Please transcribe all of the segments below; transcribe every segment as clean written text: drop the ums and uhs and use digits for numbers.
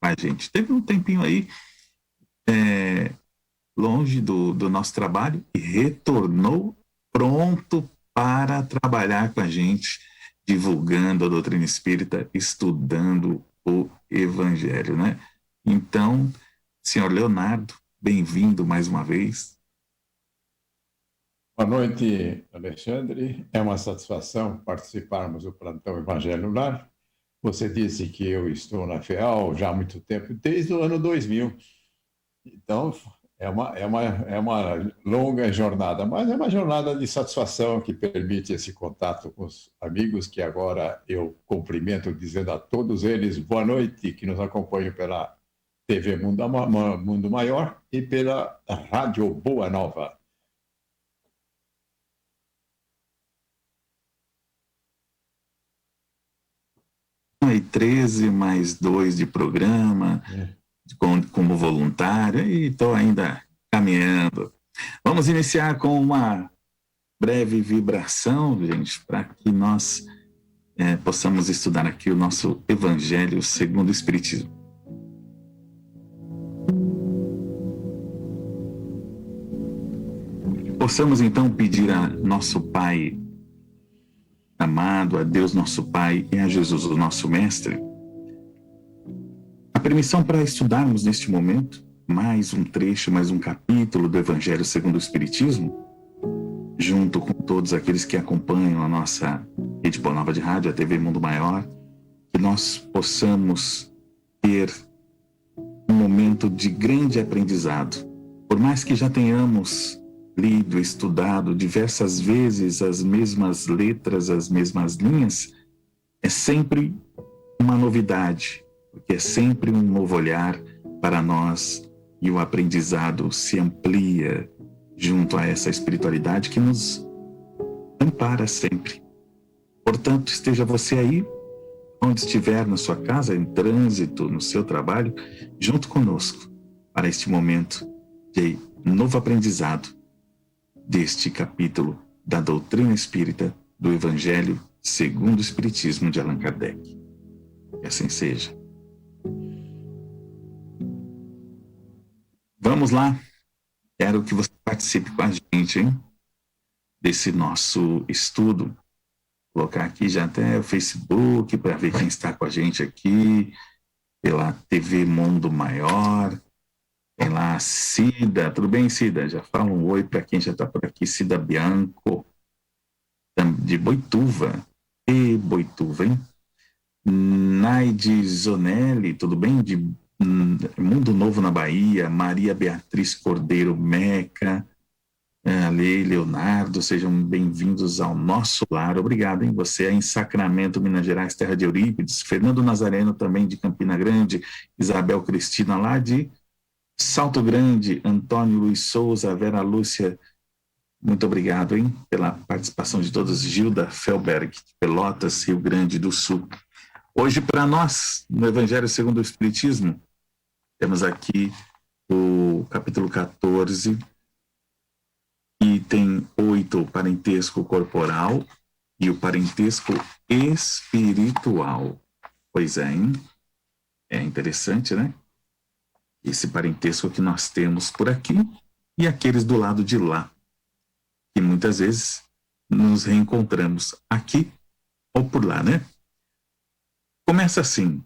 a gente. Teve um tempinho aí longe do nosso trabalho e retornou pronto para trabalhar com a gente, divulgando a doutrina espírita, estudando o Evangelho, né? Então, senhor Leonardo, bem-vindo mais uma vez. Boa noite, Alexandre. É uma satisfação participarmos do Plantão Evangelho no Lar. Você disse que eu estou na FEAL já há muito tempo, desde o ano 2000. Então, é uma longa jornada, mas é uma jornada de satisfação que permite esse contato com os amigos, que agora eu cumprimento dizendo a todos eles boa noite, que nos acompanham pela TV Mundo Maior e pela Rádio Boa Nova. E 13 mais 2 de programa, como voluntário, e estou ainda caminhando. Vamos iniciar com uma breve vibração, gente, para que nós possamos estudar aqui o nosso Evangelho segundo o Espiritismo. Possamos então pedir a nosso Pai amado, a Deus nosso Pai e a Jesus o nosso Mestre, a permissão para estudarmos neste momento mais um trecho, mais um capítulo do Evangelho segundo o Espiritismo, junto com todos aqueles que acompanham a nossa Rede Boa Nova de Rádio, a TV Mundo Maior, que nós possamos ter um momento de grande aprendizado. Por mais que já tenhamos lido, estudado diversas vezes as mesmas letras, as mesmas linhas, é sempre uma novidade, porque é sempre um novo olhar para nós e o aprendizado se amplia junto a essa espiritualidade que nos ampara sempre. Portanto, esteja você aí, onde estiver, na sua casa, em trânsito, no seu trabalho, junto conosco, para este momento de novo aprendizado deste capítulo da doutrina espírita do Evangelho segundo o Espiritismo de Allan Kardec. Que assim seja. Vamos lá. Quero que você participe com a gente, hein? Desse nosso estudo. Vou colocar aqui já até o Facebook para ver quem está com a gente aqui, pela TV Mundo Maior. Tem lá a Cida. Tudo bem, Cida? Já fala um oi para quem já está por aqui. Cida Bianco, de Boituva. E Boituva, hein? Naide Zonelli, tudo bem? De Mundo Novo na Bahia. Maria Beatriz Cordeiro Meca. Ale, Leonardo, sejam bem-vindos ao nosso lar. Obrigado, hein? Você é em Sacramento, Minas Gerais, terra de Eurípides. Fernando Nazareno, também de Campina Grande. Isabel Cristina, lá de Salto Grande. Antônio Luiz Souza, Vera Lúcia, muito obrigado, hein, pela participação de todos. Gilda Felberg, de Pelotas, Rio Grande do Sul. Hoje, para nós, no Evangelho segundo o Espiritismo, temos aqui o capítulo 14, item 8, o parentesco corporal e o parentesco espiritual. Pois é, hein? É interessante, né? Esse parentesco que nós temos por aqui e aqueles do lado de lá, que muitas vezes nos reencontramos aqui ou por lá, né? Começa assim: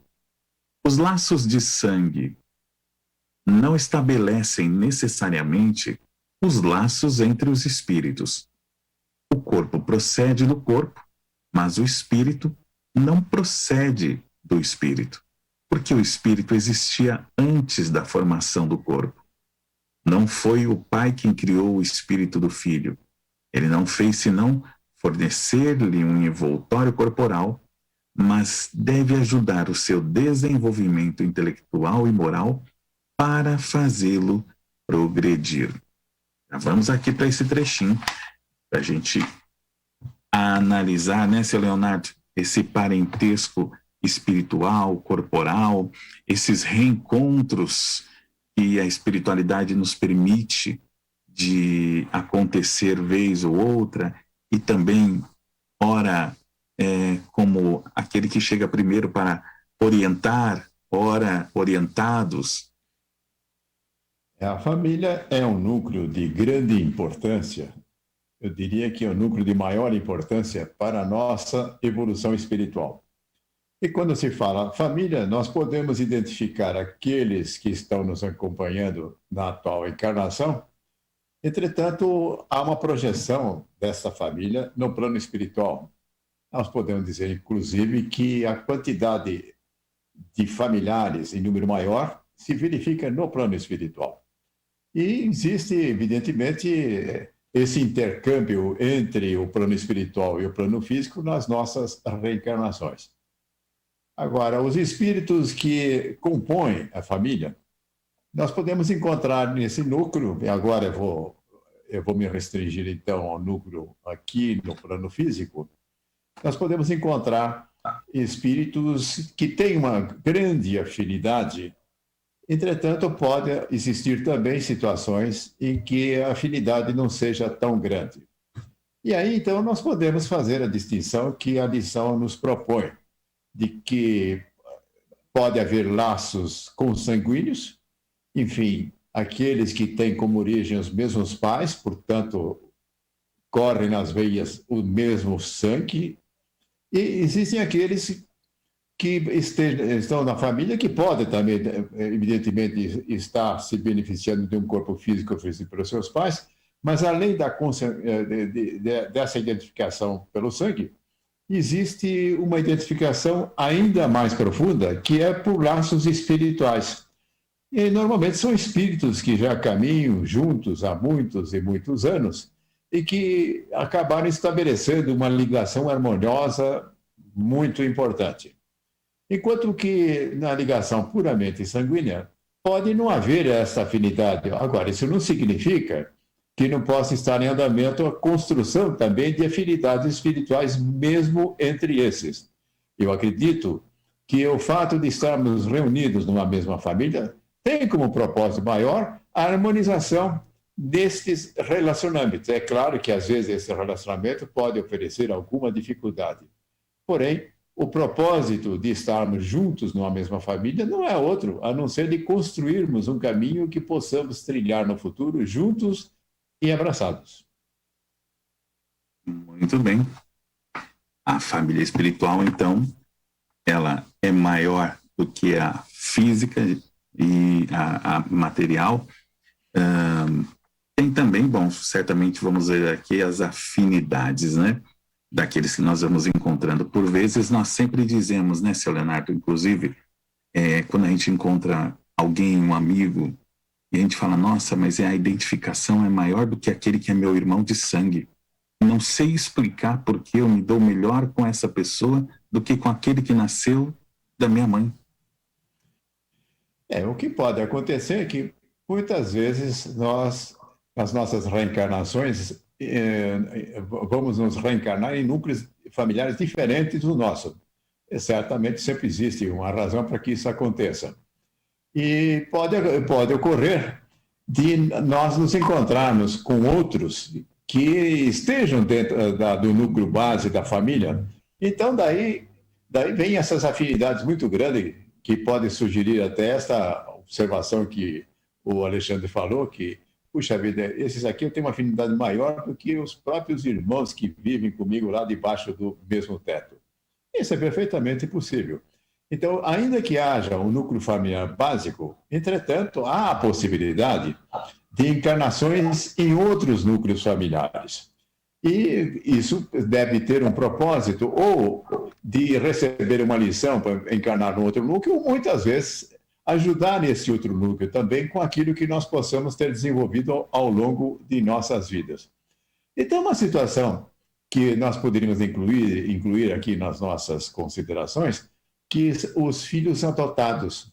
os laços de sangue não estabelecem necessariamente os laços entre os espíritos. O corpo procede do corpo, mas o espírito não procede do espírito, porque o espírito existia antes da formação do corpo. Não foi o pai quem criou o espírito do filho. Ele não fez senão fornecer-lhe um envoltório corporal, mas deve ajudar o seu desenvolvimento intelectual e moral para fazê-lo progredir. Já vamos aqui para esse trechinho, para a gente analisar, né, seu Leonardo, esse parentesco espiritual, corporal, esses reencontros que a espiritualidade nos permite de acontecer vez ou outra, e também, ora, como aquele que chega primeiro para orientar ora orientados. A família é um núcleo de grande importância. Eu diria que é o núcleo de maior importância para a nossa evolução espiritual. E quando se fala família, nós podemos identificar aqueles que estão nos acompanhando na atual encarnação. Entretanto, há uma projeção dessa família no plano espiritual. Nós podemos dizer, inclusive, que a quantidade de familiares em número maior se verifica no plano espiritual. E existe, evidentemente, esse intercâmbio entre o plano espiritual e o plano físico nas nossas reencarnações. Agora, os espíritos que compõem a família, nós podemos encontrar nesse núcleo, e agora eu vou me restringir então ao núcleo aqui no plano físico, nós podemos encontrar espíritos que têm uma grande afinidade. Entretanto, pode existir também situações em que a afinidade não seja tão grande. E aí, então, nós podemos fazer a distinção que a lição nos propõe, de que pode haver laços consanguíneos, enfim, aqueles que têm como origem os mesmos pais, portanto, correm nas veias o mesmo sangue, e existem aqueles que estão na família, que podem também, evidentemente, estar se beneficiando de um corpo físico oferecido pelos seus pais, mas além dessa identificação pelo sangue, existe uma identificação ainda mais profunda, que é por laços espirituais. E normalmente são espíritos que já caminham juntos há muitos e muitos anos e que acabaram estabelecendo uma ligação harmoniosa muito importante. Enquanto que na ligação puramente sanguínea, pode não haver essa afinidade. Agora, isso não significa que não possa estar em andamento a construção também de afinidades espirituais, mesmo entre esses. Eu acredito que o fato de estarmos reunidos numa mesma família tem como propósito maior a harmonização destes relacionamentos. É claro que, às vezes, esse relacionamento pode oferecer alguma dificuldade. Porém, o propósito de estarmos juntos numa mesma família não é outro, a não ser de construirmos um caminho que possamos trilhar no futuro juntos e abraçados. Muito bem. A família espiritual, então, ela é maior do que a física e a material. Tem também, bom, certamente vamos ver aqui as afinidades, né? Daqueles que nós vamos encontrando. Por vezes, nós sempre dizemos, né, seu Leonardo, inclusive, quando a gente encontra alguém, um amigo, e a gente fala, nossa, mas a identificação é maior do que aquele que é meu irmão de sangue. Não sei explicar por que eu me dou melhor com essa pessoa do que com aquele que nasceu da minha mãe. O que pode acontecer é que, muitas vezes, nós, nas nossas reencarnações, vamos nos reencarnar em núcleos familiares diferentes do nosso. Certamente sempre existe uma razão para que isso aconteça. E pode ocorrer de nós nos encontrarmos com outros que estejam dentro do núcleo base da família. Então, daí vem essas afinidades muito grandes, que podem sugerir até esta observação que o Alexandre falou, que puxa vida, esses aqui eu tenho uma afinidade maior do que os próprios irmãos que vivem comigo lá debaixo do mesmo teto. Isso é perfeitamente possível. Então, ainda que haja um núcleo familiar básico, entretanto, há a possibilidade de encarnações em outros núcleos familiares. E isso deve ter um propósito, ou de receber uma lição para encarnar no outro núcleo, ou muitas vezes ajudar nesse outro núcleo também com aquilo que nós possamos ter desenvolvido ao longo de nossas vidas. Então, uma situação que nós poderíamos incluir aqui nas nossas considerações, que os filhos adotados.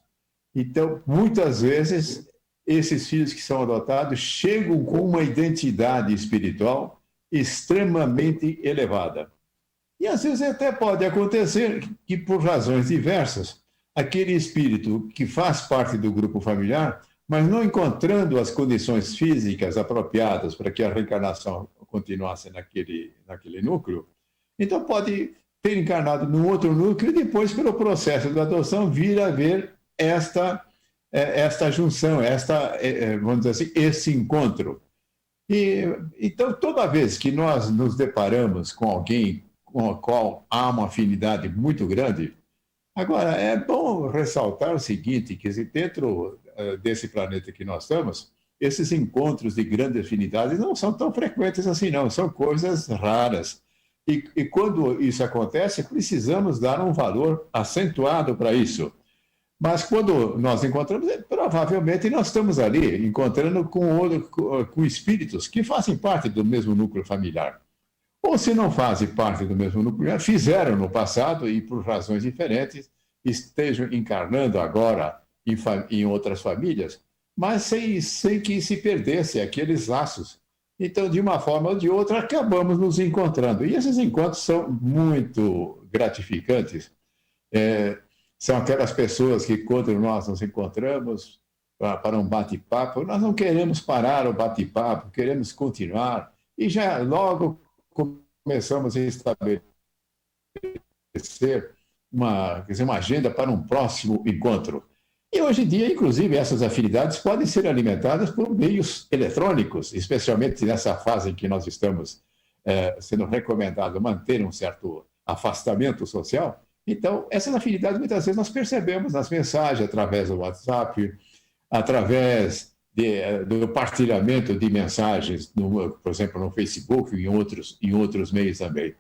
Então, muitas vezes, esses filhos que são adotados chegam com uma identidade espiritual extremamente elevada. E, às vezes, até pode acontecer que, por razões diversas, aquele espírito que faz parte do grupo familiar, mas não encontrando as condições físicas apropriadas para que a reencarnação continuasse naquele núcleo, então pode ter encarnado num outro núcleo e depois, pelo processo da adoção, vir a ver esta junção, vamos dizer assim, esse encontro. E, então, toda vez que nós nos deparamos com alguém com o qual há uma afinidade muito grande, agora, é bom ressaltar o seguinte, que dentro desse planeta que nós estamos, esses encontros de grande afinidade não são tão frequentes assim, não, são coisas raras. E quando isso acontece, precisamos dar um valor acentuado para isso. Mas quando nós encontramos, provavelmente nós estamos ali encontrando com espíritos que fazem parte do mesmo núcleo familiar. Ou se não fazem parte do mesmo núcleo familiar, fizeram no passado e por razões diferentes estejam encarnando agora em outras famílias, mas sem que se perdesse aqueles laços. Então, de uma forma ou de outra, acabamos nos encontrando. E esses encontros são muito gratificantes. São aquelas pessoas que, quando nós nos encontramos para um bate-papo, nós não queremos parar o bate-papo, queremos continuar. E já logo começamos a estabelecer uma agenda para um próximo encontro. E hoje em dia, inclusive, essas afinidades podem ser alimentadas por meios eletrônicos, especialmente nessa fase em que nós estamos sendo recomendado manter um certo afastamento social. Então, essas afinidades, muitas vezes, nós percebemos nas mensagens, através do WhatsApp, através do partilhamento de mensagens, por exemplo, no Facebook e em outros meios também.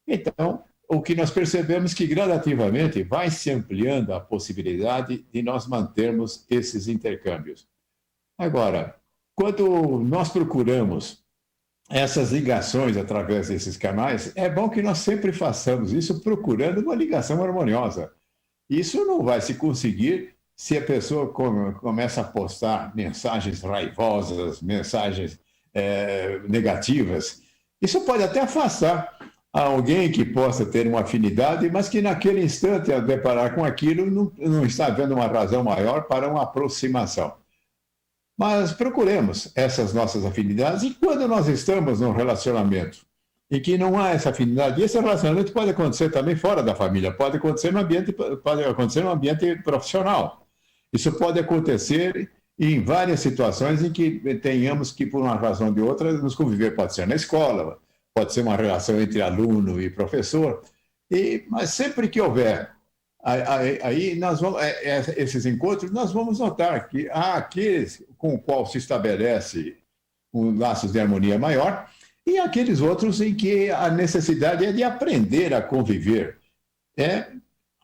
Então, o que nós percebemos é que gradativamente vai se ampliando a possibilidade de nós mantermos esses intercâmbios. Agora, quando nós procuramos essas ligações através desses canais, é bom que nós sempre façamos isso procurando uma ligação harmoniosa. Isso não vai se conseguir se a pessoa começa a postar mensagens raivosas, mensagens negativas. Isso pode até afastar alguém que possa ter uma afinidade, mas que naquele instante, ao deparar com aquilo, não está vendo uma razão maior para uma aproximação. Mas procuremos essas nossas afinidades, e quando nós estamos num relacionamento em que não há essa afinidade, e esse relacionamento pode acontecer também fora da família, pode acontecer no ambiente profissional. Isso pode acontecer em várias situações em que tenhamos que, por uma razão ou de outra, nos conviver. Pode ser na escola, pode ser uma relação entre aluno e professor, mas sempre que houver aí esses encontros, nós vamos notar que há aqueles com o qual se estabelece um laço de harmonia maior e aqueles outros em que a necessidade é de aprender a conviver. É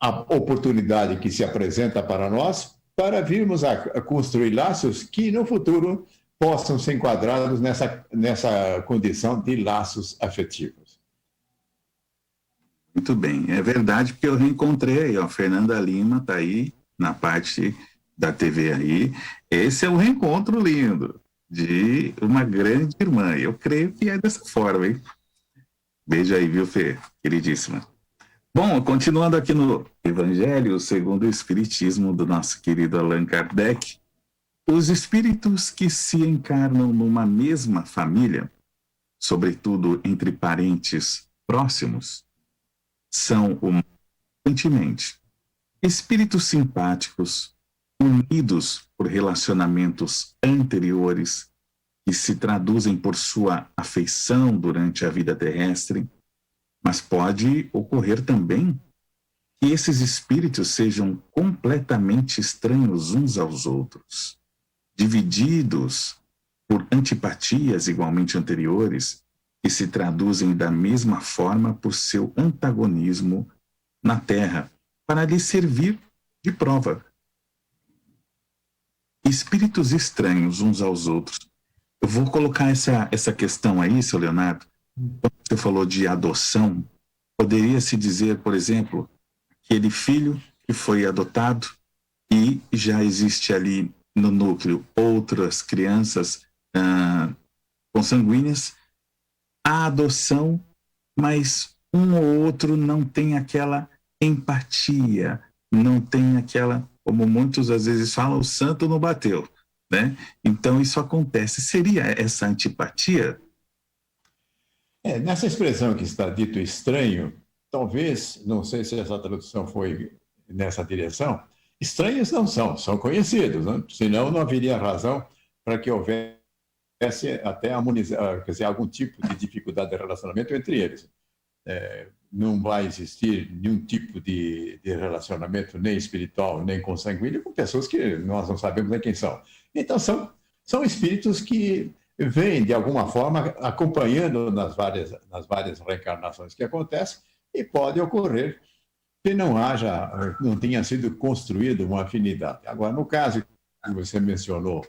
a oportunidade que se apresenta para nós para virmos a construir laços que no futuro possam ser enquadrados nessa condição de laços afetivos. Muito bem, é verdade, porque eu reencontrei, ó, Fernanda Lima está aí na parte da TV aí. Esse é um reencontro lindo de uma grande irmã. Eu creio que é dessa forma, hein? Beijo aí, viu, Fê? Queridíssima. Bom, continuando aqui no Evangelho segundo o Espiritismo do nosso querido Allan Kardec, os espíritos que se encarnam numa mesma família, sobretudo entre parentes próximos, são humanamente espíritos simpáticos, unidos por relacionamentos anteriores que se traduzem por sua afeição durante a vida terrestre, mas pode ocorrer também que esses espíritos sejam completamente estranhos uns aos outros, divididos por antipatias igualmente anteriores, que se traduzem da mesma forma por seu antagonismo na Terra, para lhe servir de prova. Espíritos estranhos uns aos outros. Eu vou colocar essa questão aí, seu Leonardo. Quando você falou de adoção, poderia-se dizer, por exemplo, aquele filho que foi adotado e já existe ali no núcleo outras crianças consanguíneas, a adoção, mas um ou outro não tem aquela empatia, não tem aquela, como muitos às vezes falam, o santo não bateu, né? Então isso acontece. Seria essa antipatia? Nessa expressão que está dito estranho, talvez, não sei se essa tradução foi nessa direção, Estranhos não são, são conhecidos, né? Senão não haveria razão para que houvesse até quer dizer, algum tipo de dificuldade de relacionamento entre eles. Não vai existir nenhum tipo de relacionamento, nem espiritual, nem consanguíneo, com pessoas que nós não sabemos nem quem são. Então, são espíritos que vêm, de alguma forma, acompanhando nas várias reencarnações que acontecem, e pode ocorrer que não tenha sido construída uma afinidade. Agora, no caso que você mencionou,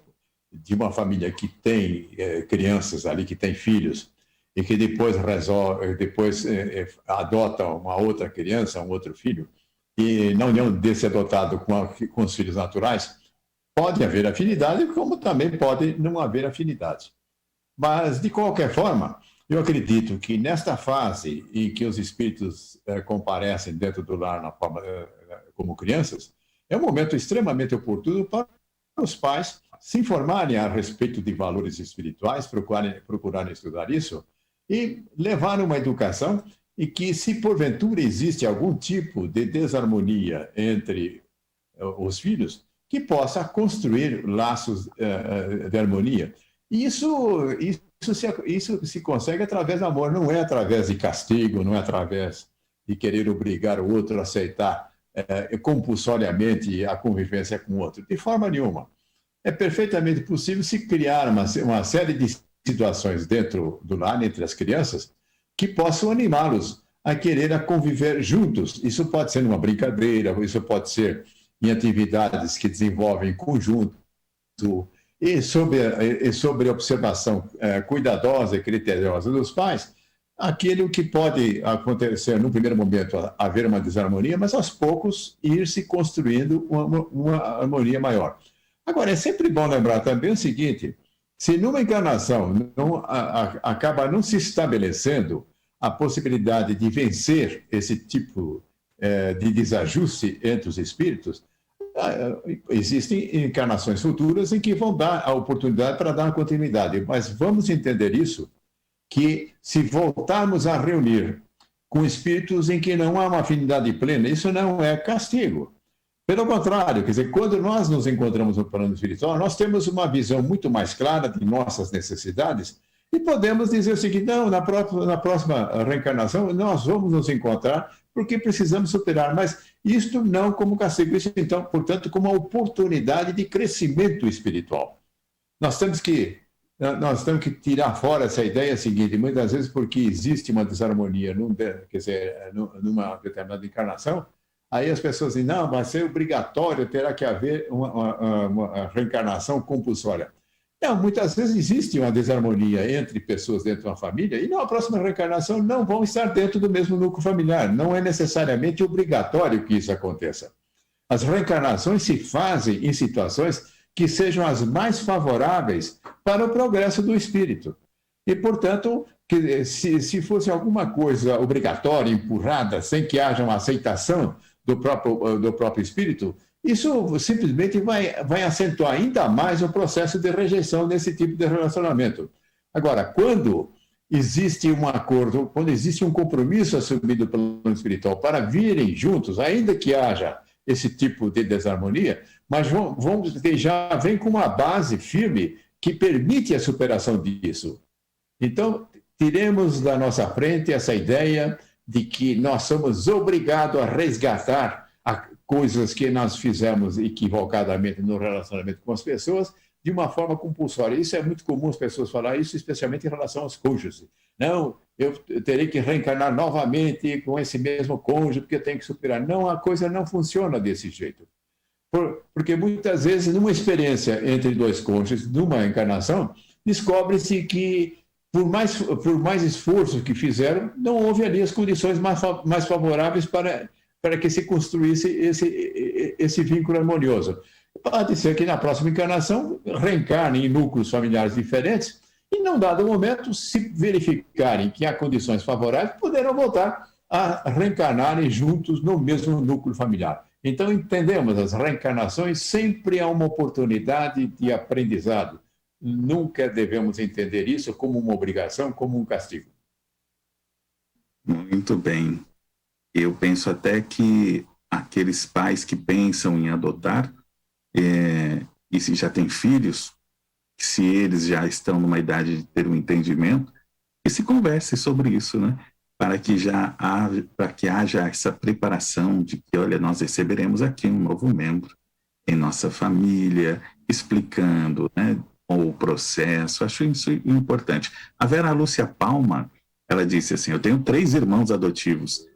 de uma família que tem crianças ali, que tem filhos, e que depois adota uma outra criança, um outro filho, e na união desse adotado com os filhos naturais, pode haver afinidade, como também pode não haver afinidade. Mas, de qualquer forma, eu acredito que nesta fase em que os espíritos comparecem dentro do lar como crianças, é um momento extremamente oportuno para os pais se informarem a respeito de valores espirituais, procurarem estudar isso e levar uma educação e que, se porventura existe algum tipo de desarmonia entre os filhos, que possa construir laços de harmonia. Isso se consegue através do amor, não é através de castigo, não é através de querer obrigar o outro a aceitar compulsoriamente a convivência com o outro. De forma nenhuma. É perfeitamente possível se criar uma série de situações dentro do lar, entre as crianças, que possam animá-los a querer conviver juntos. Isso pode ser numa brincadeira, isso pode ser em atividades que desenvolvem em conjunto, e sobre a observação cuidadosa e criteriosa dos pais, aquilo que pode acontecer no primeiro momento, haver uma desarmonia, mas aos poucos ir se construindo uma harmonia maior. Agora, é sempre bom lembrar também o seguinte: se numa encarnação acaba não se estabelecendo a possibilidade de vencer esse tipo de desajuste entre os espíritos, existem encarnações futuras em que vão dar a oportunidade para dar uma continuidade. Mas vamos entender isso, que se voltarmos a reunir com espíritos em que não há uma afinidade plena, isso não é castigo. Pelo contrário, quer dizer, quando nós nos encontramos no plano espiritual, nós temos uma visão muito mais clara de nossas necessidades e podemos dizer o seguinte: não, na próxima reencarnação nós vamos nos encontrar porque precisamos superar, mas isto não como castigo, isso então, portanto, como uma oportunidade de crescimento espiritual. Nós temos que tirar fora essa ideia seguinte: muitas vezes porque existe uma desarmonia numa determinada encarnação, aí as pessoas dizem, não, vai ser obrigatório, terá que haver uma reencarnação compulsória. Não, muitas vezes existe uma desarmonia entre pessoas dentro de uma família e na próxima reencarnação não vão estar dentro do mesmo núcleo familiar. Não é necessariamente obrigatório que isso aconteça. As reencarnações se fazem em situações que sejam as mais favoráveis para o progresso do espírito. E, portanto, se fosse alguma coisa obrigatória, empurrada, sem que haja uma aceitação do próprio espírito, isso simplesmente vai acentuar ainda mais o processo de rejeição desse tipo de relacionamento. Agora, quando existe um acordo, quando existe um compromisso assumido pelo plano espiritual para virem juntos, ainda que haja esse tipo de desarmonia, mas já vem com uma base firme que permite a superação disso. Então, tiremos da nossa frente essa ideia de que nós somos obrigados a resgatar coisas que nós fizemos equivocadamente no relacionamento com as pessoas de uma forma compulsória. Isso é muito comum as pessoas falar isso, especialmente em relação aos cônjuges. Não, eu terei que reencarnar novamente com esse mesmo cônjuge porque eu tenho que superar. Não, a coisa não funciona desse jeito. Porque muitas vezes, numa experiência entre dois cônjuges, numa encarnação, descobre-se que por mais esforço que fizeram, não houve ali as condições mais favoráveis para que se construísse esse vínculo harmonioso. Pode ser que na próxima encarnação reencarnem em núcleos familiares diferentes e, num dado momento, se verificarem que há condições favoráveis, poderão voltar a reencarnarem juntos no mesmo núcleo familiar. Então, entendemos, as reencarnações sempre há uma oportunidade de aprendizado. Nunca devemos entender isso como uma obrigação, como um castigo. Muito bem. Eu penso até que aqueles pais que pensam em adotar, e se já têm filhos, se eles já estão numa idade de ter um entendimento, que se converse sobre isso, né? Para que haja essa preparação de que, olha, nós receberemos aqui um novo membro em nossa família, explicando, né, o processo. Acho isso importante. A Vera Lúcia Palma, ela disse assim: eu tenho 3 irmãos adotivos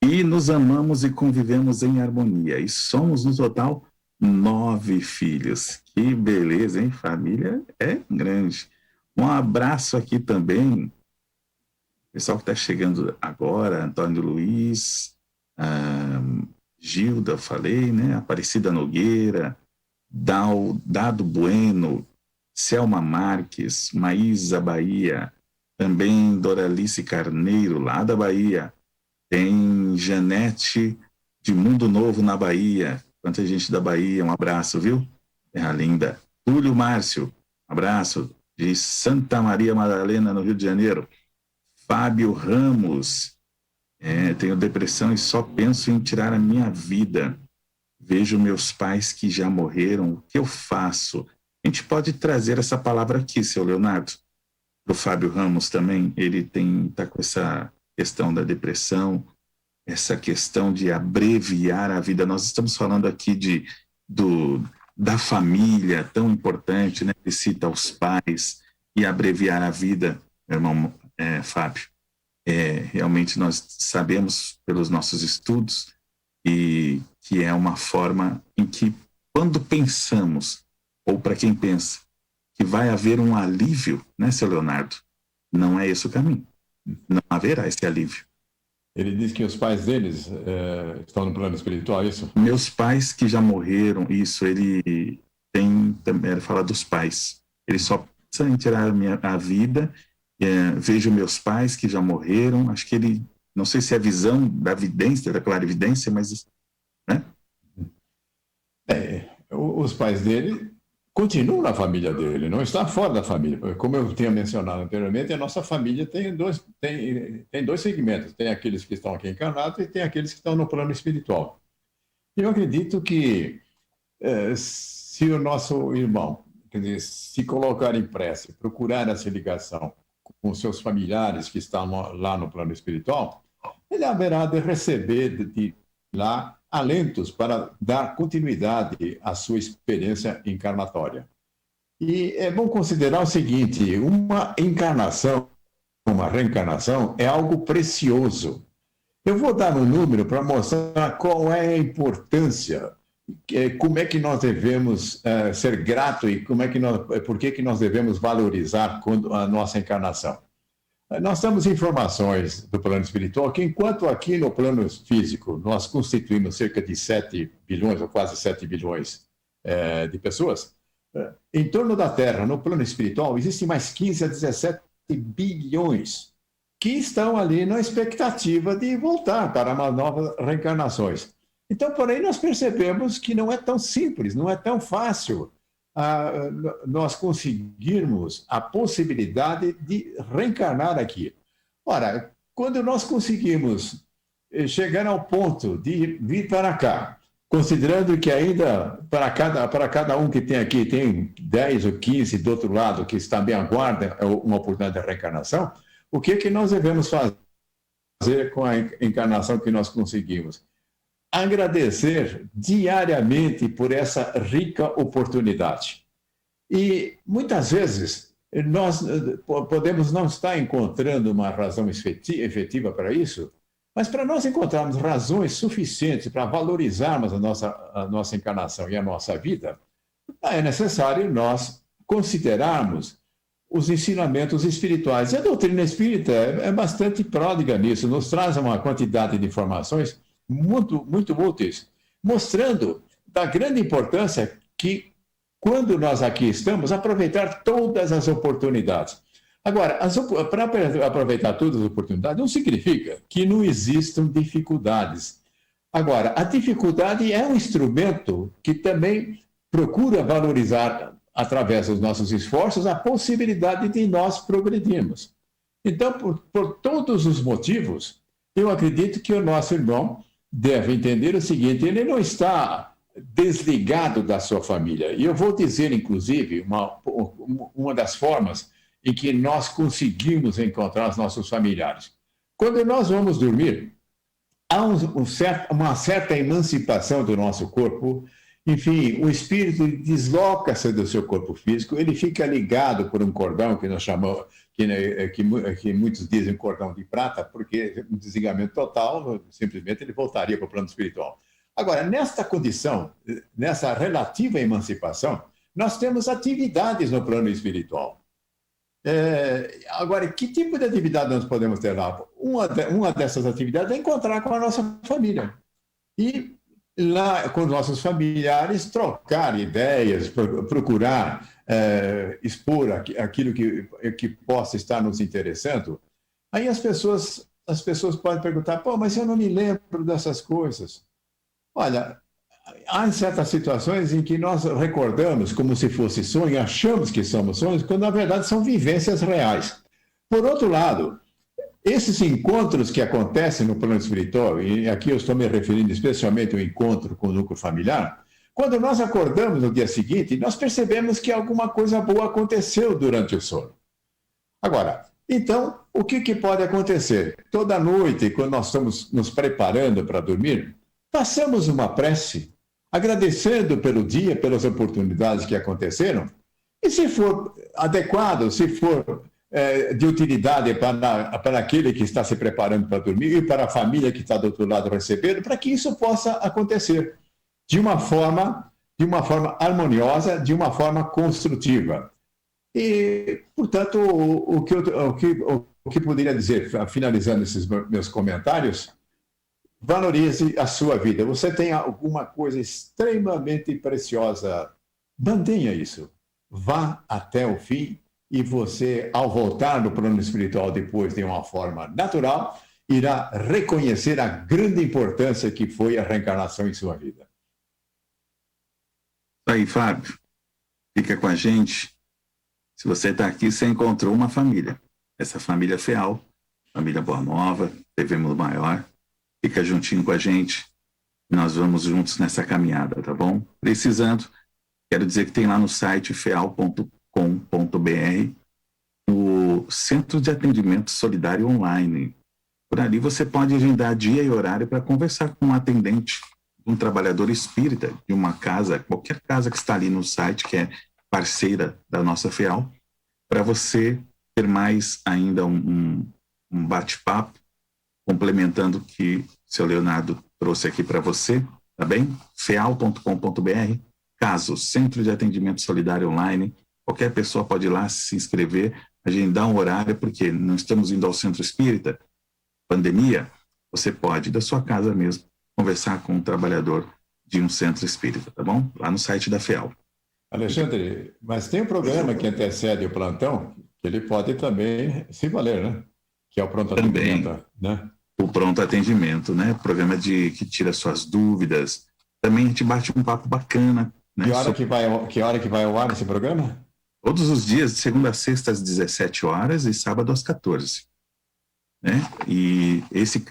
e nos amamos e convivemos em harmonia, e somos no total 9 filhos. Que beleza, hein? Família é grande. Um abraço aqui também, pessoal que está chegando agora: Antônio Luiz, Gilda, falei, né? Aparecida Nogueira, Dado Bueno, Selma Marques, Maísa Bahia, também Doralice Carneiro, lá da Bahia. Tem Janete de Mundo Novo, na Bahia. Quanta gente da Bahia, um abraço, viu? Terra linda. Túlio Márcio, abraço, de Santa Maria Madalena, no Rio de Janeiro. Fábio Ramos, tenho depressão e só penso em tirar a minha vida. Vejo meus pais que já morreram, o que eu faço? A gente pode trazer essa palavra aqui, seu Leonardo, para o Fábio Ramos também. Ele está com essa questão da depressão, essa questão de abreviar a vida. Nós estamos falando aqui da família, tão importante, né? Ele cita os pais e abreviar a vida, meu irmão Fábio. Realmente nós sabemos pelos nossos estudos e que é uma forma em que, quando pensamos, ou para quem pensa, que vai haver um alívio, né, seu Leonardo? Não é esse o caminho. Não haverá esse alívio. Ele diz que os pais deles estão no plano espiritual, é isso? Meus pais que já morreram, isso, ele fala dos pais. Ele só pensa em tirar a vida. Vejo meus pais que já morreram. Acho que ele, não sei se é a visão da vidência, da clarividência, mas, né? Os pais dele continuam na família dele, não está fora da família. Como eu tinha mencionado anteriormente, a nossa família tem dois segmentos. Tem aqueles que estão aqui encarnados e tem aqueles que estão no plano espiritual. Eu acredito que se o nosso irmão, quer dizer, se colocar em prece, procurar essa ligação com seus familiares que estão lá no plano espiritual, ele haverá de receber de lá alentos para dar continuidade à sua experiência encarnatória. E é bom considerar o seguinte: uma encarnação, uma reencarnação, é algo precioso. Eu vou dar um número para mostrar qual é a importância, como é que nós devemos ser gratos e por que nós devemos valorizar a nossa encarnação. Nós temos informações do plano espiritual que, enquanto aqui no plano físico nós constituímos cerca de 7 bilhões, ou quase 7 bilhões de pessoas, em torno da Terra, no plano espiritual, existem mais 15 a 17 bilhões que estão ali na expectativa de voltar para uma nova reencarnações. Então, porém, nós percebemos que não é tão simples, não é tão fácil nós conseguirmos a possibilidade de reencarnar aqui. Ora, quando nós conseguimos chegar ao ponto de vir para cá, considerando que ainda para cada um que tem aqui, tem 10 ou 15 do outro lado que também aguardam uma oportunidade de reencarnação, o que nós devemos fazer com a encarnação que nós conseguimos? Agradecer diariamente por essa rica oportunidade. E muitas vezes nós podemos não estar encontrando uma razão efetiva para isso, mas para nós encontrarmos razões suficientes para valorizarmos a nossa encarnação e a nossa vida, é necessário nós considerarmos os ensinamentos espirituais. E a doutrina espírita é bastante pródiga nisso, nos traz uma quantidade de informações muito, muito úteis, mostrando da grande importância que, quando nós aqui estamos, aproveitar todas as oportunidades. Agora, para aproveitar todas as oportunidades, não significa que não existam dificuldades. Agora, a dificuldade é um instrumento que também procura valorizar, através dos nossos esforços, a possibilidade de nós progredirmos. Então, por todos os motivos, eu acredito que o nosso irmão deve entender o seguinte: ele não está desligado da sua família. E eu vou dizer, inclusive, uma das formas em que nós conseguimos encontrar os nossos familiares. Quando nós vamos dormir, há uma certa emancipação do nosso corpo. Enfim, o espírito desloca-se do seu corpo físico, ele fica ligado por um cordão que nós chamamos, que muitos dizem cordão de prata, porque um desligamento total, simplesmente ele voltaria para o plano espiritual. Agora, nesta condição, nessa relativa emancipação, nós temos atividades no plano espiritual. Agora, que tipo de atividade nós podemos ter lá? Uma dessas atividades é encontrar com a nossa família. E lá, com nossos familiares, trocar ideias, procurar expor aquilo que possa estar nos interessando. Aí as pessoas podem perguntar: pô, mas eu não me lembro dessas coisas. Olha, há certas situações em que nós recordamos como se fosse sonho, achamos que somos sonhos, quando na verdade são vivências reais. Por outro lado, esses encontros que acontecem no plano espiritual, e aqui eu estou me referindo especialmente ao encontro com o núcleo familiar, quando nós acordamos no dia seguinte, nós percebemos que alguma coisa boa aconteceu durante o sono. Agora, então, o que pode acontecer? Toda noite, quando nós estamos nos preparando para dormir, passamos uma prece, agradecendo pelo dia, pelas oportunidades que aconteceram, e se for adequado, se for de utilidade para aquele que está se preparando para dormir e para a família que está do outro lado recebendo, para que isso possa acontecer de uma forma harmoniosa, de uma forma construtiva. E, portanto, o que poderia dizer, finalizando esses meus comentários: valorize a sua vida. Você tem alguma coisa extremamente preciosa, mantenha isso. Vá até o fim e você, ao voltar no plano espiritual depois de uma forma natural, irá reconhecer a grande importância que foi a reencarnação em sua vida. Aí, Fábio, fica com a gente. Se você está aqui, você encontrou uma família. Essa família FEAL, família Boa Nova, TV Mundo Maior. Fica juntinho com a gente. Nós vamos juntos nessa caminhada, tá bom? Precisando, quero dizer que tem lá no site feal.com.br o Centro de Atendimento Solidário Online. Por ali você pode agendar dia e horário para conversar com um atendente, um trabalhador espírita de uma casa, qualquer casa que está ali no site, que é parceira da nossa FEAL, para você ter mais ainda um bate-papo, complementando o que o seu Leonardo trouxe aqui para você, tá bem? feal.com.br, caso Centro de Atendimento Solidário Online, qualquer pessoa pode ir lá se inscrever, agendar um horário, porque não estamos indo ao centro espírita, pandemia, você pode, da sua casa mesmo, conversar com um trabalhador de um centro espírita, tá bom? Lá no site da FEAL. Alexandre, mas tem um programa que antecede o plantão, que ele pode também se valer, né? Que é o pronto atendimento, né? O pronto atendimento, né? Programa que tira suas dúvidas. Também a gente bate um papo bacana, né? Que hora que vai ao ar esse programa? Todos os dias, de segunda a sexta às 17 horas e sábado às 14. Né? E esse,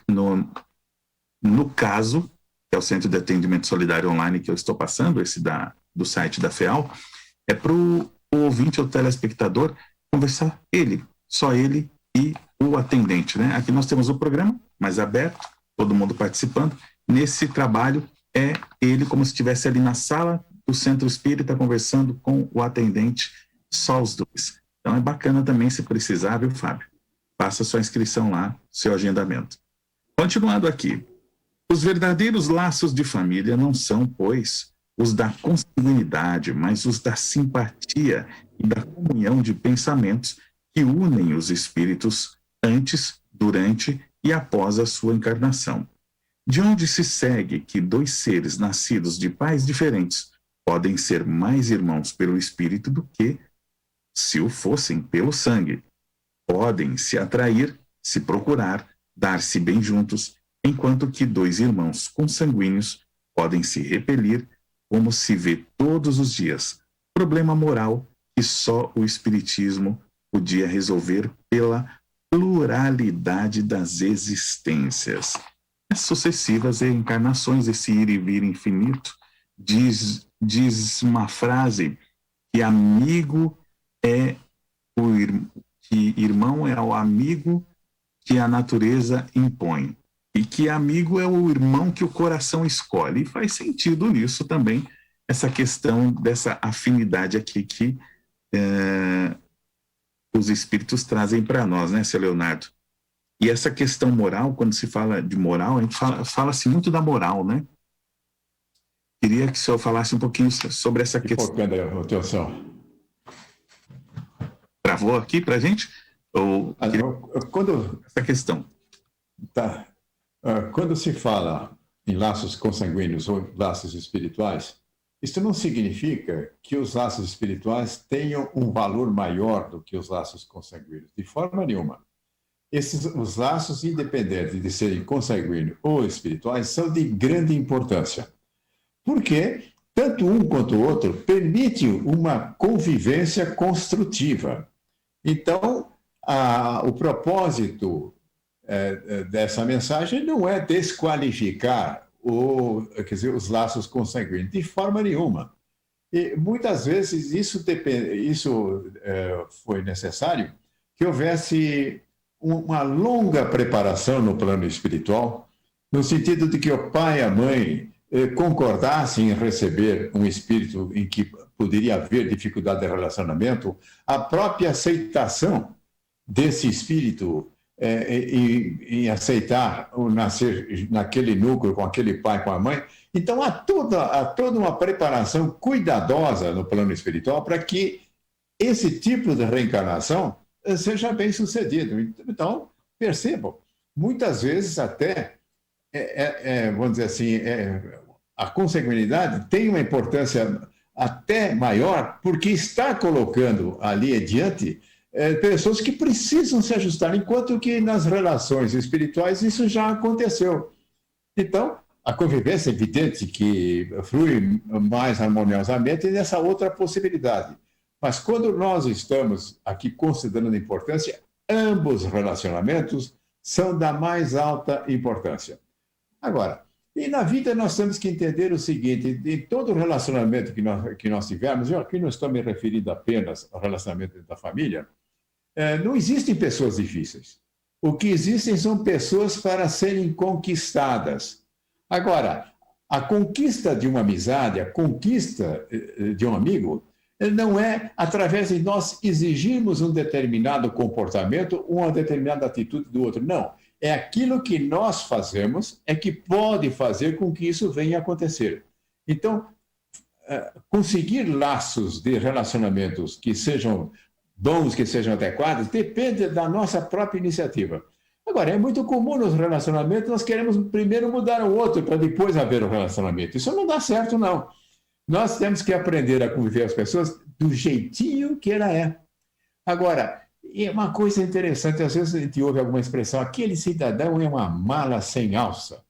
no caso, que é o Centro de Atendimento Solidário Online que eu estou passando, esse do site da FEAL, é para o ouvinte ou telespectador conversar só ele e o atendente, né? Aqui nós temos o programa mais aberto, todo mundo participando. Nesse trabalho é ele como se estivesse ali na sala do Centro Espírita conversando com o atendente, só os dois. Então é bacana também, se precisar, viu, Fábio? Faça sua inscrição lá, seu agendamento. Continuando aqui. Os verdadeiros laços de família não são, pois, os da consanguinidade, mas os da simpatia e da comunhão de pensamentos que unem os espíritos antes, durante e após a sua encarnação. De onde se segue que dois seres nascidos de pais diferentes podem ser mais irmãos pelo espírito do que se o fossem pelo sangue. Podem se atrair, se procurar, dar-se bem juntos, enquanto que dois irmãos consanguíneos podem se repelir, como se vê todos os dias. Problema moral que só o Espiritismo podia resolver pela pluralidade das existências. sucessivas reencarnações, esse ir e vir infinito. Diz uma frase que amigo é que irmão é o amigo que a natureza impõe, e que amigo é o irmão que o coração escolhe. E faz sentido nisso também essa questão dessa afinidade aqui que os espíritos trazem para nós, né, seu Leonardo? E essa questão moral, quando se fala de moral, a gente fala-se muito da moral, né? Queria que o senhor falasse um pouquinho sobre essa questão. O teu som. Travou aqui para a gente? Essa questão. Tá. Quando se fala em laços consanguíneos ou laços espirituais, isso não significa que os laços espirituais tenham um valor maior do que os laços consanguíneos, de forma nenhuma. Os laços, independentes de serem consanguíneos ou espirituais, são de grande importância, porque tanto um quanto o outro permitem uma convivência construtiva. Então, o propósito dessa mensagem não é desqualificar os laços consanguíneos, de forma nenhuma. E muitas vezes isso foi necessário que houvesse uma longa preparação no plano espiritual, no sentido de que o pai e a mãe concordassem em receber um espírito em que poderia haver dificuldade de relacionamento, a própria aceitação desse espírito em aceitar o nascer naquele núcleo, com aquele pai, com a mãe. Então, há toda uma preparação cuidadosa no plano espiritual para que esse tipo de reencarnação seja bem sucedido. Então, percebam, muitas vezes até, vamos dizer assim, a consanguinidade tem uma importância até maior, porque está colocando ali adiante pessoas que precisam se ajustar, enquanto que nas relações espirituais isso já aconteceu. Então, a convivência é evidente que flui mais harmoniosamente nessa outra possibilidade. Mas quando nós estamos aqui considerando a importância, ambos relacionamentos são da mais alta importância. Agora, e na vida nós temos que entender o seguinte: em todo relacionamento que nós tivermos, eu aqui não estou me referindo apenas ao relacionamento da família, não existem pessoas difíceis. O que existem são pessoas para serem conquistadas. Agora, a conquista de uma amizade, a conquista de um amigo, não é através de nós exigirmos um determinado comportamento, uma determinada atitude do outro. Não. É aquilo que nós fazemos que pode fazer com que isso venha a acontecer. Então, conseguir laços de relacionamentos que sejam bons, que sejam adequados, depende da nossa própria iniciativa. Agora, é muito comum nos relacionamentos nós queremos primeiro mudar o outro para depois haver o relacionamento. Isso não dá certo, não. Nós temos que aprender a conviver com as pessoas do jeitinho que ela é. Agora, e uma coisa interessante, às vezes a gente ouve alguma expressão: aquele cidadão é uma mala sem alça,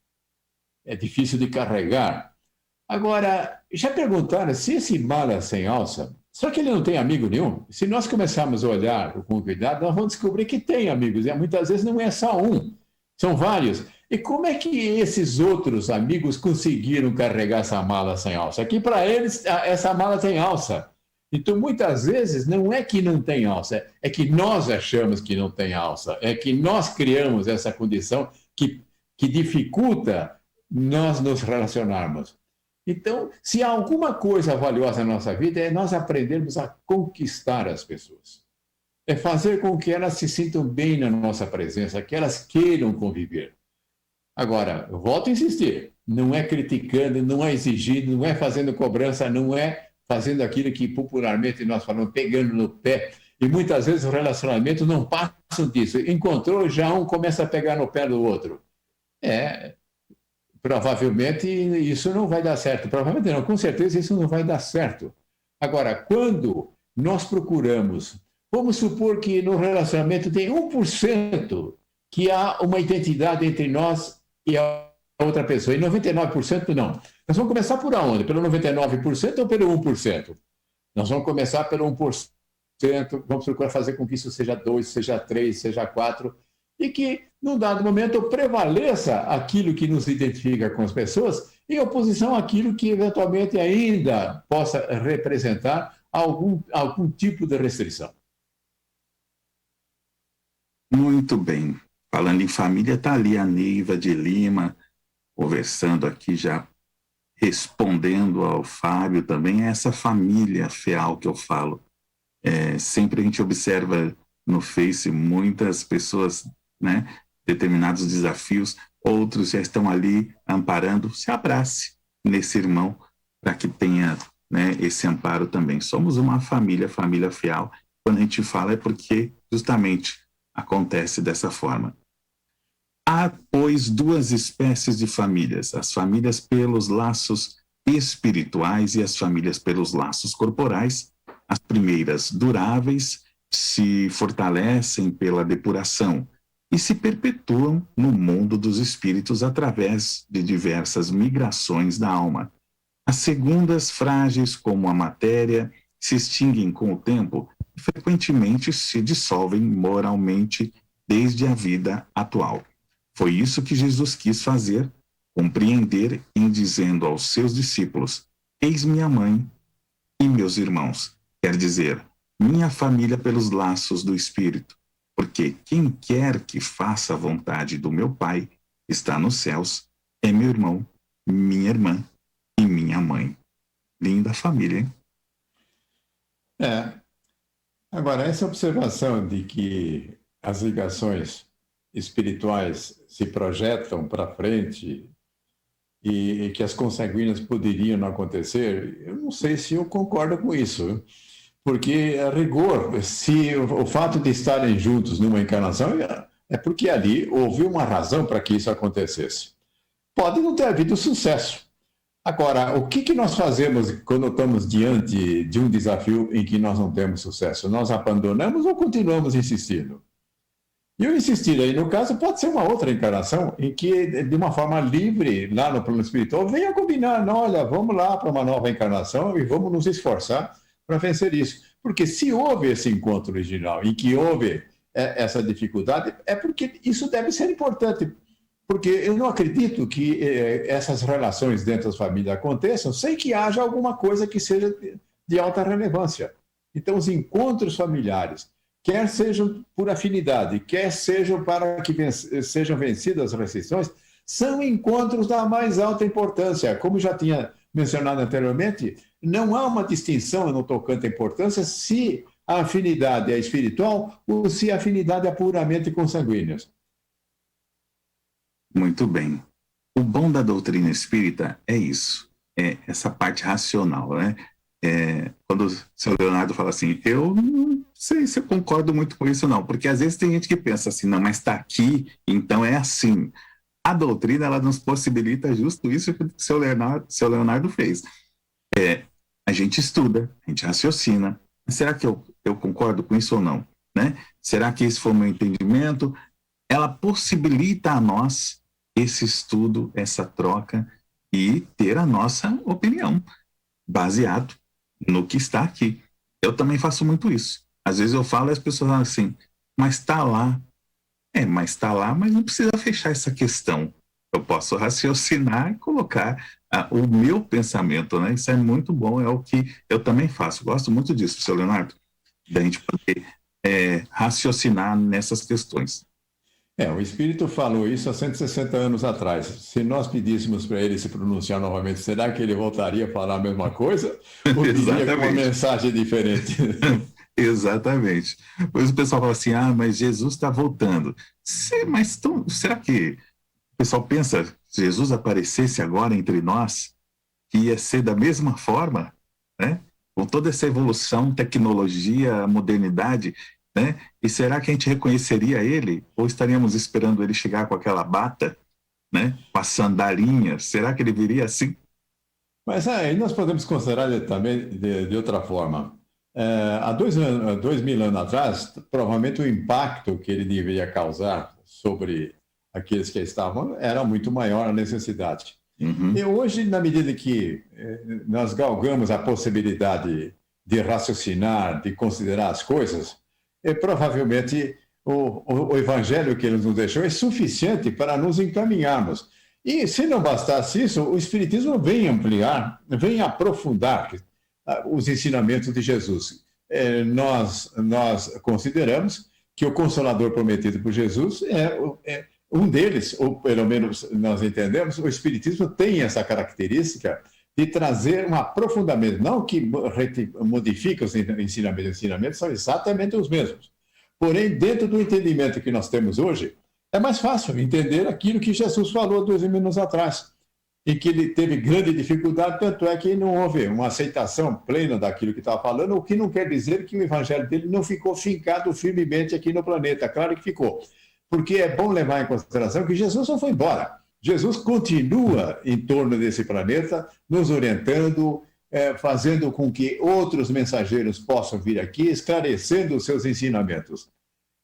é difícil de carregar. Agora, já perguntaram se esse mala sem alça, só que ele não tem amigo nenhum? Se nós começarmos a olhar com cuidado, nós vamos descobrir que tem amigos, e muitas vezes não é só um, são vários. E como é que esses outros amigos conseguiram carregar essa mala sem alça? Que para eles essa mala tem alça. Então, muitas vezes, não é que não tem alça, é que nós achamos que não tem alça, é que nós criamos essa condição que dificulta nós nos relacionarmos. Então, se há alguma coisa valiosa na nossa vida, é nós aprendermos a conquistar as pessoas. É fazer com que elas se sintam bem na nossa presença, que elas queiram conviver. Agora, eu volto a insistir, não é criticando, não é exigindo, não é fazendo cobrança, não é fazendo aquilo que popularmente nós falamos, pegando no pé. E muitas vezes os relacionamentos não passam disso. Encontrou, já um começa a pegar no pé do outro. Provavelmente isso não vai dar certo. Provavelmente não, com certeza isso não vai dar certo. Agora, quando nós procuramos, vamos supor que no relacionamento tem 1% que há uma identidade entre nós e a outra pessoa, e 99% não. Nós vamos começar por onde? Pelo 99% ou pelo 1%? Nós vamos começar pelo 1%, vamos procurar fazer com que isso seja 2%, seja 3%, seja 4%, e que, num dado momento, prevaleça aquilo que nos identifica com as pessoas em oposição àquilo que, eventualmente, ainda possa representar algum tipo de restrição. Muito bem. Falando em família, está ali a Neiva de Lima, conversando aqui já, respondendo ao Fábio também, é essa família FEAL que eu falo. Sempre a gente observa no Face muitas pessoas, né, determinados desafios, outros já estão ali amparando. Se abrace nesse irmão para que tenha, né, esse amparo também. Somos uma família FEAL. Quando a gente fala é porque justamente acontece dessa forma. Há, pois, duas espécies de famílias: as famílias pelos laços espirituais e as famílias pelos laços corporais. As primeiras, duráveis, se fortalecem pela depuração e se perpetuam no mundo dos espíritos através de diversas migrações da alma. As segundas, frágeis como a matéria, se extinguem com o tempo e frequentemente se dissolvem moralmente desde a vida atual. Foi isso que Jesus quis fazer, compreender em dizendo aos seus discípulos: eis minha mãe e meus irmãos. Quer dizer, minha família pelos laços do Espírito, porque quem quer que faça a vontade do meu Pai está nos céus, é meu irmão, minha irmã e minha mãe. Linda família, hein? Agora, essa observação de que as ligações espirituais se projetam para frente e que as consanguíneas poderiam não acontecer, eu não sei se eu concordo com isso. Porque, a rigor, se o fato de estarem juntos numa encarnação é porque ali houve uma razão para que isso acontecesse. Pode não ter havido sucesso. Agora, o que nós fazemos quando estamos diante de um desafio em que nós não temos sucesso? Nós abandonamos ou continuamos insistindo? E o insistir aí, no caso, pode ser uma outra encarnação em que, de uma forma livre, lá no plano espiritual, venha combinar: não, olha, vamos lá para uma nova encarnação e vamos nos esforçar para vencer isso. Porque se houve esse encontro original em que houve essa dificuldade, é porque isso deve ser importante. Porque eu não acredito que essas relações dentro das famílias aconteçam sem que haja alguma coisa que seja de alta relevância. Então, os encontros familiares, quer sejam por afinidade, quer sejam para que sejam vencidas as restrições, são encontros da mais alta importância. Como já tinha mencionado anteriormente, não há uma distinção no tocante à importância se a afinidade é espiritual ou se a afinidade é puramente consanguínea. Muito bem. O bom da doutrina espírita é isso, é essa parte racional, né? Quando o seu Leonardo fala assim, eu não sei se eu concordo muito com isso não, porque às vezes tem gente que pensa assim, não, mas está aqui, então é assim. A doutrina, ela nos possibilita justo isso que o seu Leonardo fez. A gente estuda, a gente raciocina. Será que eu concordo com isso ou não? Né? Será que esse foi o meu entendimento? Ela possibilita a nós esse estudo, essa troca e ter a nossa opinião, baseado no que está aqui. Eu também faço muito isso. Às vezes eu falo e as pessoas falam assim, mas está lá. Mas está lá, mas não precisa fechar essa questão. Eu posso raciocinar e colocar o meu pensamento, né? Isso é muito bom, é o que eu também faço. Gosto muito disso, seu Leonardo, da gente poder raciocinar nessas questões. O Espírito falou isso há 160 anos atrás. Se nós pedíssemos para ele se pronunciar novamente, será que ele voltaria a falar a mesma coisa? Ou diria com uma mensagem diferente? Exatamente. Pois o pessoal fala assim, mas Jesus está voltando. Será que o pessoal pensa, se Jesus aparecesse agora entre nós, que ia ser da mesma forma, né? Com toda essa evolução, tecnologia, modernidade, né? E será que a gente reconheceria ele? Ou estaríamos esperando ele chegar com aquela bata, né? Com a sandalinha? Será que ele viria assim? Mas aí nós podemos considerar também de outra forma. Há 2.000 anos atrás, provavelmente o impacto que ele deveria causar sobre aqueles que estavam era muito maior a necessidade. Uhum. E hoje, na medida que nós galgamos a possibilidade de raciocinar, de considerar as coisas, provavelmente o evangelho que ele nos deixou é suficiente para nos encaminharmos. E se não bastasse isso, o Espiritismo vem ampliar, vem aprofundar os ensinamentos de Jesus. Nós consideramos que o Consolador prometido por Jesus é um deles, ou pelo menos nós entendemos, o Espiritismo tem essa característica de trazer um aprofundamento, não que modifica os ensinamentos são exatamente os mesmos. Porém, dentro do entendimento que nós temos hoje, é mais fácil entender aquilo que Jesus falou 2000 anos atrás, e que ele teve grande dificuldade, tanto é que não houve uma aceitação plena daquilo que estava falando, o que não quer dizer que o evangelho dele não ficou fincado firmemente aqui no planeta. Claro que ficou, porque é bom levar em consideração que Jesus não foi embora. Jesus continua em torno desse planeta, nos orientando, fazendo com que outros mensageiros possam vir aqui, esclarecendo os seus ensinamentos.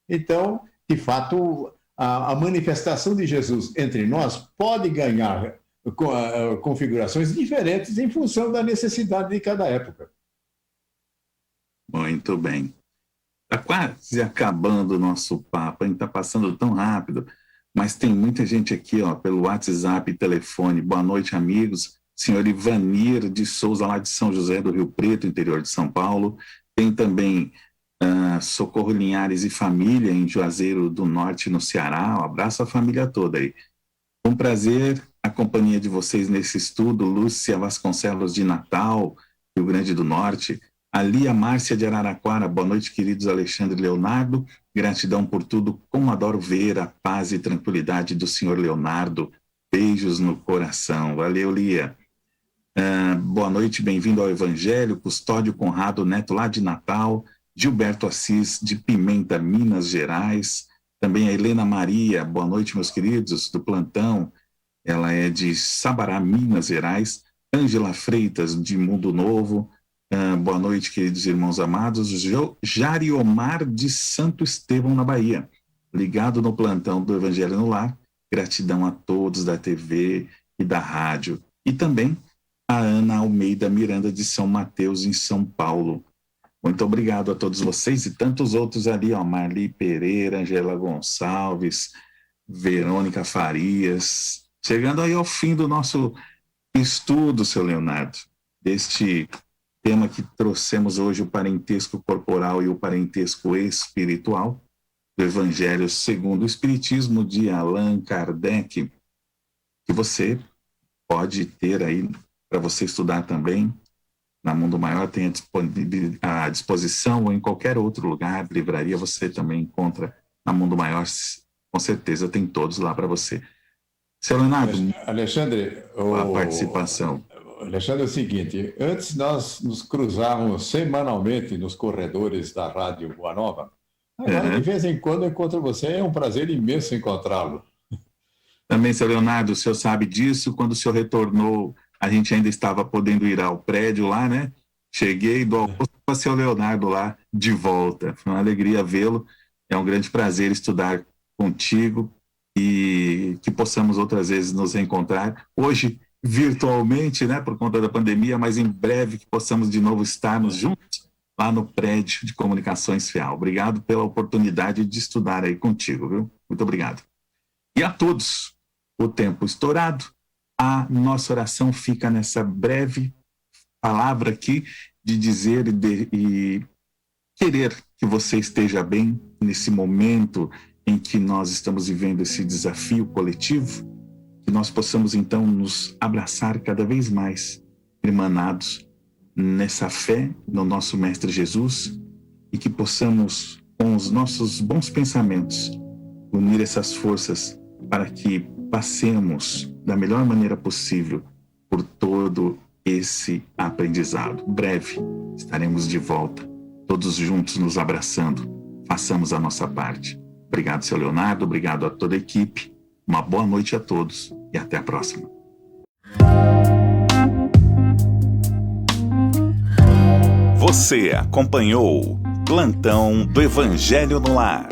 Então, de fato, a manifestação de Jesus entre nós pode ganhar configurações diferentes em função da necessidade de cada época. Muito bem. Está quase acabando o nosso papo, a gente está passando tão rápido, mas tem muita gente aqui, pelo WhatsApp e telefone. Boa noite, amigos. Senhor Ivanir de Souza, lá de São José do Rio Preto, interior de São Paulo. Tem também Socorro Linhares e família em Juazeiro do Norte, no Ceará. Um abraço à família toda aí. Um prazer a companhia de vocês nesse estudo. Lúcia Vasconcelos de Natal, Rio Grande do Norte. Ali a Márcia de Araraquara, boa noite, queridos Alexandre e Leonardo. Gratidão por tudo, como adoro ver a paz e tranquilidade do senhor Leonardo. Beijos no coração. Valeu, Lia. Boa noite, bem-vindo ao Evangelho. Custódio Conrado Neto, lá de Natal. Gilberto Assis, de Pimenta, Minas Gerais. Também a Helena Maria, boa noite, meus queridos, do plantão. Ela é de Sabará, Minas Gerais. Ângela Freitas, de Mundo Novo. Boa noite, queridos irmãos amados. Jariomar de Santo Estevão, na Bahia. Ligado no plantão do Evangelho no Lar. Gratidão a todos da TV e da rádio. E também a Ana Almeida Miranda, de São Mateus, em São Paulo. Muito obrigado a todos vocês e tantos outros ali, Marli Pereira, Angela Gonçalves, Verônica Farias. Chegando aí ao fim do nosso estudo, seu Leonardo, deste tema que trouxemos hoje, o parentesco corporal e o parentesco espiritual, do Evangelho segundo o Espiritismo, de Allan Kardec, que você pode ter aí para você estudar também. Na Mundo Maior tem à disposição, ou em qualquer outro lugar, livraria, você também encontra na Mundo Maior, com certeza tem todos lá para você. Seu Leonardo, Alexandre, a participação. Alexandre, é o seguinte, antes nós nos cruzávamos semanalmente nos corredores da Rádio Boa Nova. Agora, de vez em quando, eu encontro você, é um prazer imenso encontrá-lo. Também, seu Leonardo, o senhor sabe disso, quando o senhor retornou, a gente ainda estava podendo ir ao prédio lá, né? Cheguei do almoço para o seu Leonardo lá de volta. Foi uma alegria vê-lo. É um grande prazer estudar contigo e que possamos outras vezes nos reencontrar. Hoje, virtualmente, né? Por conta da pandemia, mas em breve que possamos de novo estarmos juntos lá no prédio de comunicações FEAL. Obrigado pela oportunidade de estudar aí contigo, viu? Muito obrigado. E a todos, o tempo estourado. A nossa oração fica nessa breve palavra aqui de dizer e querer que você esteja bem nesse momento em que nós estamos vivendo esse desafio coletivo, que nós possamos então nos abraçar cada vez mais, irmanados nessa fé no nosso Mestre Jesus, e que possamos, com os nossos bons pensamentos, unir essas forças para que passemos da melhor maneira possível por todo esse aprendizado. Breve estaremos de volta, todos juntos nos abraçando. Façamos a nossa parte. Obrigado, seu Leonardo, obrigado a toda a equipe. Uma boa noite a todos e até a próxima. Você acompanhou Plantão do Evangelho no Lar.